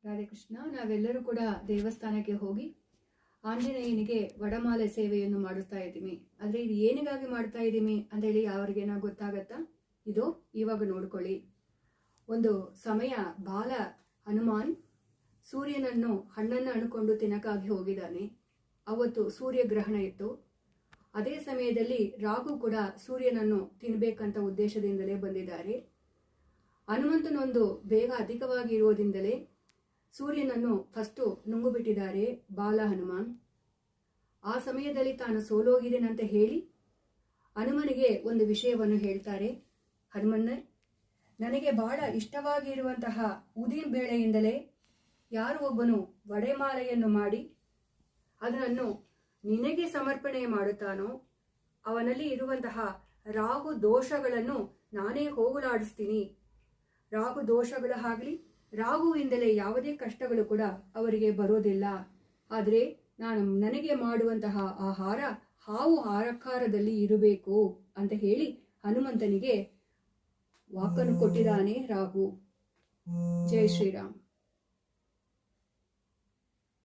ರಾಧೆ ಕೃಷ್ಣ. ನಾವೆಲ್ಲರೂ ಕೂಡ ದೇವಸ್ಥಾನಕ್ಕೆ ಹೋಗಿ ಆಂಜನೇಯನಿಗೆ ವಡಮಾಲೆ ಸೇವೆಯನ್ನು ಮಾಡುತ್ತಾ ಇದ್ದೀವಿ. ಆದರೆ ಇದು ಏನಿಗಾಗಿ ಮಾಡ್ತಾ ಇದ್ದೀವಿ ಅಂತ ಹೇಳಿ ಯಾರಿಗೇನೋ ಗೊತ್ತಾಗತ್ತಾ? ಇದು ಇವಾಗ ನೋಡ್ಕೊಳ್ಳಿ. ಒಂದು ಸಮಯ ಬಾಲ ಹನುಮಾನ್ ಸೂರ್ಯನನ್ನು ಹಣ್ಣನ್ನು ಅಣುಕೊಂಡು ತಿನ್ನಕ್ಕಾಗಿ ಹೋಗಿದ್ದಾನೆ. ಅವತ್ತು ಸೂರ್ಯಗ್ರಹಣ ಇತ್ತು. ಅದೇ ಸಮಯದಲ್ಲಿ ರಾಘು ಕೂಡ ಸೂರ್ಯನನ್ನು ತಿನ್ನಬೇಕಂತ ಉದ್ದೇಶದಿಂದಲೇ ಬಂದಿದ್ದಾರೆ. ಹನುಮಂತನೊಂದು ಬೇಗ ಅಧಿಕವಾಗಿ ಇರುವುದರಿಂದಲೇ ಸೂರ್ಯನನ್ನು ಫಸ್ಟು ನುಂಗುಬಿಟ್ಟಿದ್ದಾರೆ ಬಾಲ ಹನುಮಾನ್. ಆ ಸಮಯದಲ್ಲಿ ತಾನು ಸೋಲೋಗಿದ್ದೇನಂತ ಹೇಳಿ ಹನುಮನಿಗೆ ಒಂದು ವಿಷಯವನ್ನು ಹೇಳ್ತಾರೆ. ಹನುಮನ್ನೇ, ನನಗೆ ಬಹಳ ಇಷ್ಟವಾಗಿರುವಂತಹ ಉದಿನ ಬೇಳೆಯಿಂದಲೇ ಯಾರು ಒಬ್ಬನು ವಡೆಮಾಲೆಯನ್ನು ಮಾಡಿ ಅದನ್ನು ನಿನಗೆ ಸಮರ್ಪಣೆ ಮಾಡುತ್ತಾನೋ ಅವನಲ್ಲಿ ಇರುವಂತಹ ರಾಹು ದೋಷಗಳನ್ನು ನಾನೇ ಹೋಗಲಾಡಿಸ್ತೀನಿ. ರಾಹು ದೋಷಗಳಾಗಲಿ ರಾಹುವಿಂದಲೇ ಯಾವುದೇ ಕಷ್ಟಗಳು ಕೂಡ ಅವರಿಗೆ ಬರೋದಿಲ್ಲ. ಆದರೆ ನನಗೆ ಮಾಡುವಂತಹ ಆಹಾರ ಹಾವು ಆಕಾರದಲ್ಲಿ ಇರಬೇಕು ಅಂತ ಹೇಳಿ ಹನುಮಂತನಿಗೆ ವಾಕನ್ನು ಕೊಟ್ಟಿದ್ದಾನೆ ರಾಹು. ಜೈ ಶ್ರೀರಾಮ್.